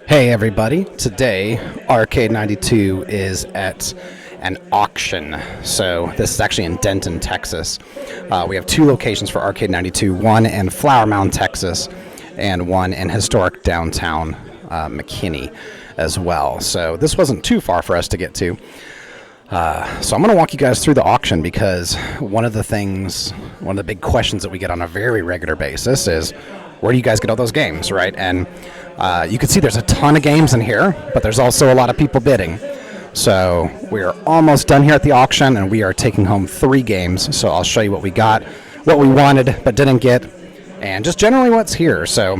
Hey everybody, today Arcade 92 is at an auction. So this is actually in Denton, Texas. We have two locations for Arcade 92, one in Flower Mound, Texas, and one in historic downtown McKinney as well. So this wasn't too far for us to get to. So I'm going to walk you guys through the auction because one of the big questions that we get on a very regular basis is, where do you guys get all those games, right? And you can see there's a ton of games in here, but there's also a lot of people bidding. So we're almost done here at the auction, and we are taking home 3 games. So I'll show you what we got, what we wanted but didn't get, and just generally what's here. So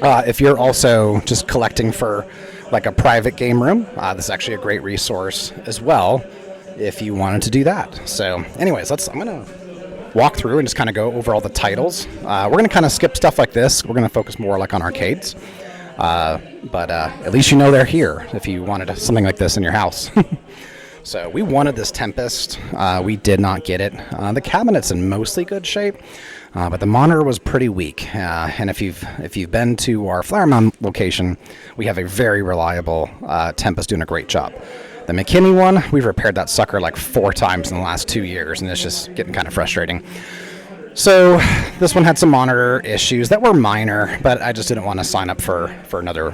if you're also just collecting for like a private game room, this is actually a great resource as well if you wanted to do that. So anyways, I'm going to walk through and just kind of go over all the titles. We're going to kind of skip stuff like this. We're going to focus more like on arcades. But at least you know they're here if you wanted something like this in your house. So we wanted this Tempest. We did not get it. The cabinet's in mostly good shape, but the monitor was pretty weak. And if you've been to our Flower Mound location, we have a very reliable Tempest doing a great job. The McKinney one, we've repaired that sucker like 4 times in the last 2 years, and it's just getting kind of frustrating. So this one had some monitor issues that were minor, but I just didn't want to sign up for another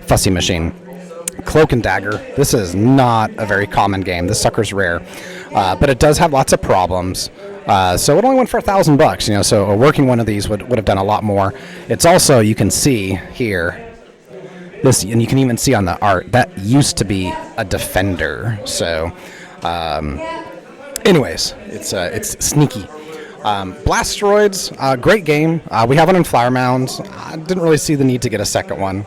fussy machine. Cloak and Dagger, this is not a very common game. This sucker's rare, but it does have lots of problems. So it only went for $1,000, so a working one of these would have done a lot more. It's also, you can see here, this, and you can even see on the art, that used to be a Defender. So anyways, it's sneaky. Blasteroids, great game. We have one in Flower Mounds. I didn't really see the need to get a second one.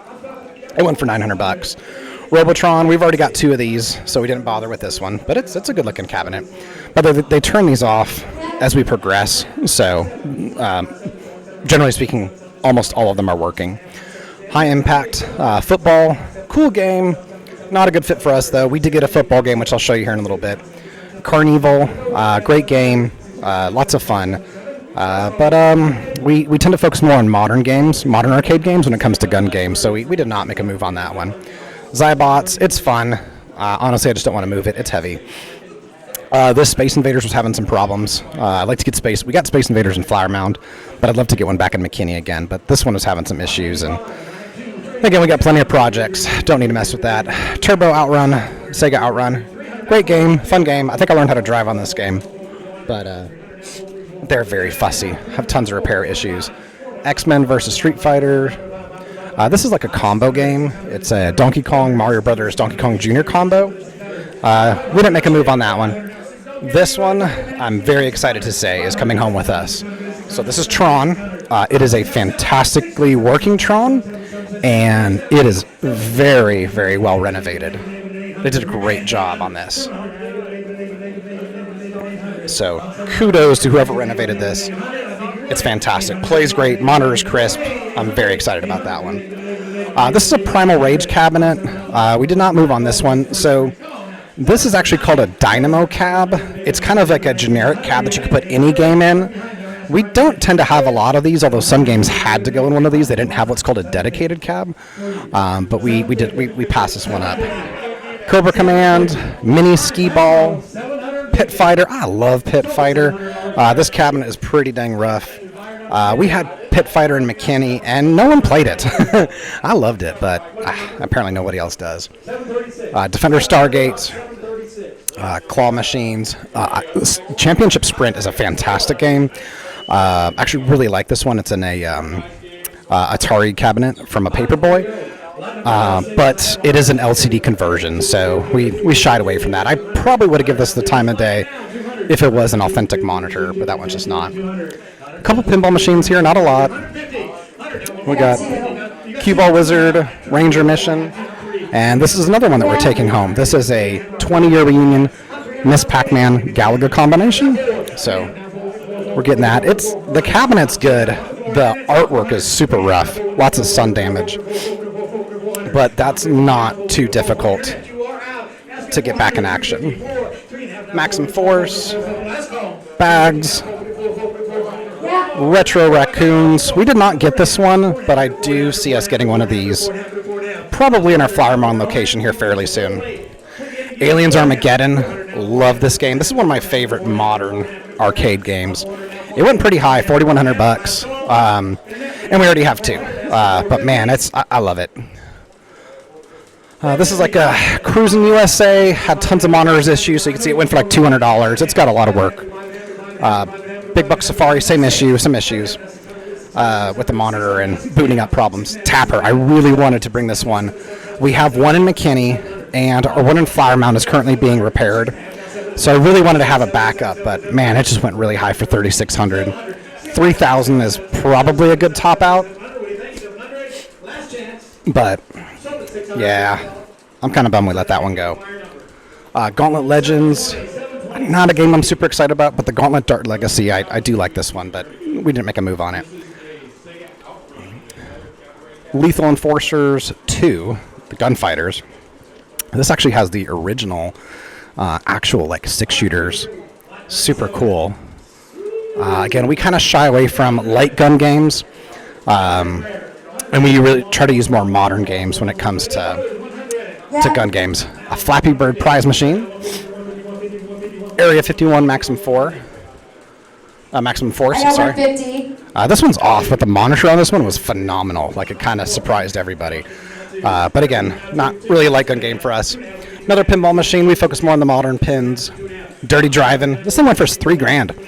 It went for $900. Robotron, we've already got 2 of these, so we didn't bother with this one. But it's a good looking cabinet. But they turn these off as we progress. So generally speaking, almost all of them are working. High Impact football, cool game. Not a good fit for us though. We did get a football game, which I'll show you here in a little bit. Carnival, great game. Lots of fun, but we tend to focus more on modern arcade games when it comes to gun games, so we did not make a move on that one. Zybots, it's fun. Honestly, I just don't want to move it. It's heavy. This Space Invaders was having some problems. I'd like to get we got Space Invaders in Flower Mound, but I'd love to get one back in McKinney again, but this one was having some issues, and again, we got plenty of projects. Don't need to mess with that. Turbo Outrun, Sega Outrun. Great game, fun game. I think I learned how to drive on this game. But they're very fussy, have tons of repair issues. X-Men versus Street Fighter. This is like a combo game. It's a Donkey Kong, Mario Brothers, Donkey Kong Jr. combo. We didn't make a move on that one. This one, I'm very excited to say, is coming home with us. So this is Tron. It is a fantastically working Tron, and it is very, very well renovated. They did a great job on this. So kudos to whoever renovated this. It's fantastic. Plays great. Monitor's crisp. I'm very excited about that one. This is a Primal Rage cabinet. We did not move on this one. So this is actually called a Dynamo cab. It's kind of like a generic cab that you could put any game in. We don't tend to have a lot of these, although some games had to go in one of these. They didn't have what's called a dedicated cab. But we passed this one up. Cobra Command, Mini Skee Ball, Pit Fighter. I love Pit Fighter. This cabinet is pretty dang rough. We had Pit Fighter in McKinney, and no one played it. I loved it, but apparently nobody else does. Defender Stargate, Claw Machines. Championship Sprint is a fantastic game. I actually really like this one. It's in a Atari cabinet from a Paperboy. But it is an LCD conversion, so we shied away from that. I probably would have given this the time of day if it was an authentic monitor, but that one's just not. A couple pinball machines here, not a lot. We got Cue Ball Wizard, Ranger Mission, and this is another one that we're taking home. This is a 20-year reunion Miss Pac-Man Galaga combination, so we're getting that. The cabinet's good. The artwork is super rough, lots of sun damage. But that's not too difficult to get back in action. Maximum Force, Bags, Retro Raccoons. We did not get this one, but I do see us getting one of these probably in our Flower Mound location here fairly soon. Aliens Armageddon. Love this game. This is one of my favorite modern arcade games. It went pretty high, $4,100, and we already have two. But man, I love it. This is like a Cruising USA. Had tons of monitors issues, so you can see it went for like $200. It's got a lot of work. Big Buck Safari, same issue, some issues with the monitor and booting up problems. Tapper, I really wanted to bring this one. We have one in McKinney, and our one in Flower Mound is currently being repaired. So I really wanted to have a backup, but man, it just went really high for $3,600. $3,000 is probably a good top out. But yeah, I'm kind of bummed we let that one go. Gauntlet Legends, not a game I'm super excited about, but the Gauntlet Dart Legacy, I do like this one, but we didn't make a move on it. Lethal Enforcers 2, the Gunfighters. This actually has the original actual like 6-shooters. Super cool. Again, we kind of shy away from light gun games, and we really try to use more modern games when it comes to gun games. A Flappy Bird prize machine. Area 51 Maximum Force, sorry. This one's off, but the monitor on this one was phenomenal. Like, it kind of surprised everybody. But again, not really a light gun game for us. Another pinball machine. We focus more on the modern pins. Dirty Driving. This thing went for $3,000.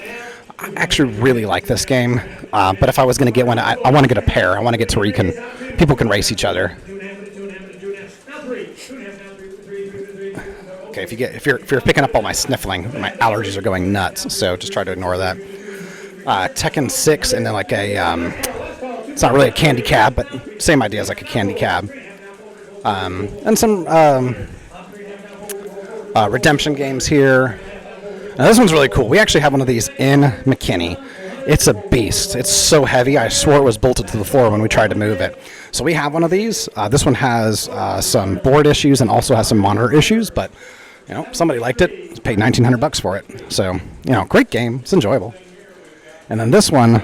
I actually really like this game, but if I was going to get one, I want to get a pair. I want to get to where people can race each other. Okay, if you're picking up all my sniffling, my allergies are going nuts, so just try to ignore that. Tekken 6, and then like it's not really a candy cab, but same idea as like a candy cab. And some redemption games here. Now this one's really cool. We actually have one of these in McKinney. It's a beast. It's so heavy. I swore it was bolted to the floor when we tried to move it. So we have one of these. This one has some board issues and also has some monitor issues, but somebody liked it. Paid $1,900 for it. So great game. It's enjoyable. And then this one,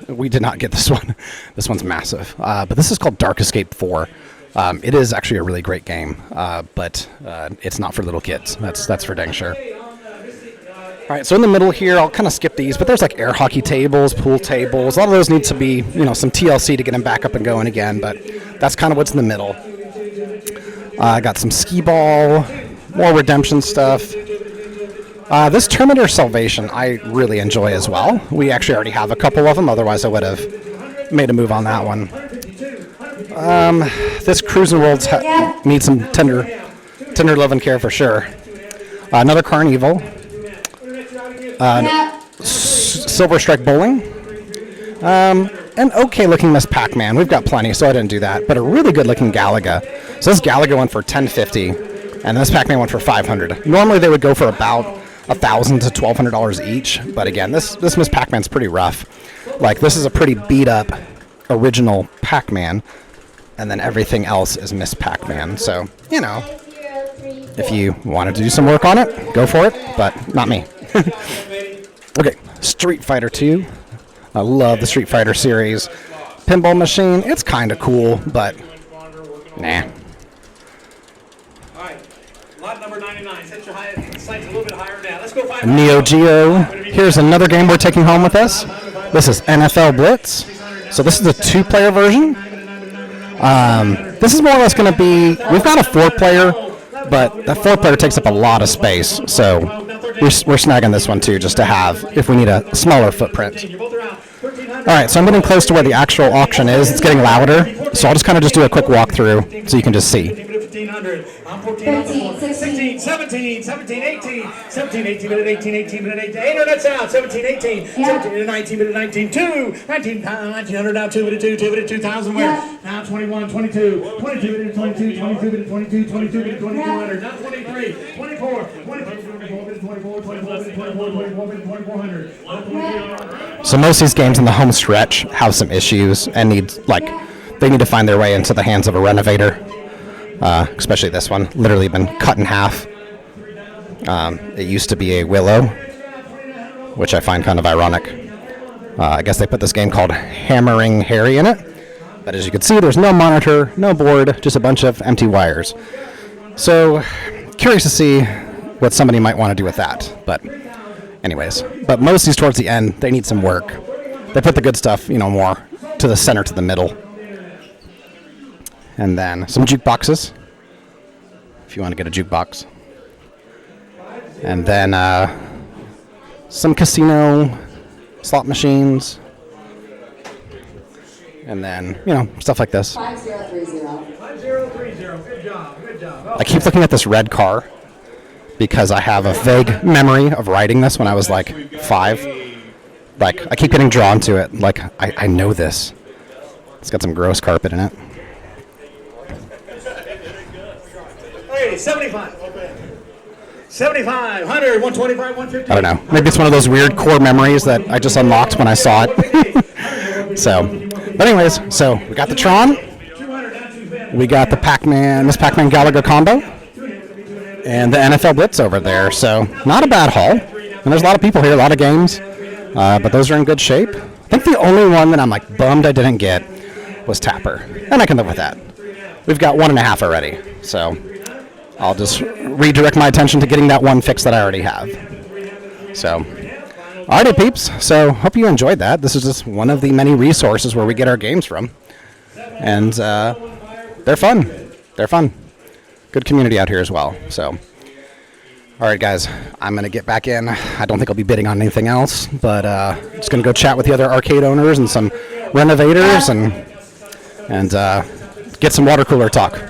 we did not get this one. This one's massive. But this is called Dark Escape 4. It is actually a really great game, but it's not for little kids. That's for dang sure. All right, so in the middle here, I'll kind of skip these, but there's like air hockey tables, pool tables. A lot of those need to be, some TLC to get them back up and going again, but that's kind of what's in the middle. I got some skee ball, more redemption stuff. This Terminator Salvation I really enjoy as well. We actually already have a couple of them, otherwise I would have made a move on that one. This Cruising Worlds needs some tender love and care for sure. Another Carnival. Silver Strike Bowling. An okay-looking Miss Pac-Man. We've got plenty, so I didn't do that. But a really good-looking Galaga. So this Galaga went for $1,050, and this Pac-Man went for $500. Normally they would go for about $1,000 to $1,200 each, but again, this Miss Pac-Man's pretty rough. Like, this is a pretty beat-up original Pac-Man, and then everything else is Miss Pac-Man. So, if you wanted to do some work on it, go for it, but not me. Okay, Street Fighter 2. I love the Street Fighter series. Pinball machine, it's kind of cool, but nah. Alright, lot number 99. Set your sights a little bit higher now. Let's go 5. Neo Geo. Here's another game we're taking home with us. This is NFL Blitz. So this is a 2-player version. This is more or less going to be, we've got a 4-player, but that 4-player takes up a lot of space, so we're snagging this one too, just to have if we need a smaller footprint. Alright, so I'm getting close to where the actual auction is. It's getting louder, so I'll just kind of do a quick walkthrough so you can just see. 15, 16, 17, 17, 18, 17, 18, 18, 18, 18, internet's out, 17, 18, 17, 19, 19, 2, 1900 now, 2, 2,000 where? Now 21, 22, 22, 22, 22, 22, 22, 2200, now 23, 24, 24, 2400. So most of these games in the home stretch have some issues and they need to find their way into the hands of a renovator. Especially this one, literally been cut in half. It used to be a Willow, which I find kind of ironic. I guess they put this game called Hammering Harry in it. But as you can see, there's no monitor, no board, just a bunch of empty wires. So, curious to see what somebody might want to do with that. But anyways, but most of these towards the end, they need some work. They put the good stuff, more to the center, to the middle. And then some jukeboxes, if you want to get a jukebox. And then some casino slot machines. And then, stuff like this. 5030. 5030. Good job. Good job. I keep looking at this red car because I have a vague memory of riding this when I was like 5. Like, I keep getting drawn to it. Like, I know this. It's got some gross carpet in it. Okay, 75. 75, 100, 125, 150. I don't know. Maybe it's one of those weird core memories that I just unlocked when I saw it. So, but anyways, so we got the Tron. We got the Pac-Man, Miss Pac-Man Gallagher combo. And the NFL Blitz over there. So, not a bad haul. And there's a lot of people here, a lot of games. But those are in good shape. I think the only one that I'm like bummed I didn't get was Tapper. And I can live with that. We've got 1.5 already. So, I'll just redirect my attention to getting that one fix that I already have. So, alrighty peeps. So, hope you enjoyed that. This is just one of the many resources where we get our games from. And they're fun. They're fun. Good community out here as well. So, alright guys, I'm going to get back in. I don't think I'll be bidding on anything else, but just going to go chat with the other arcade owners and some renovators and get some water cooler talk.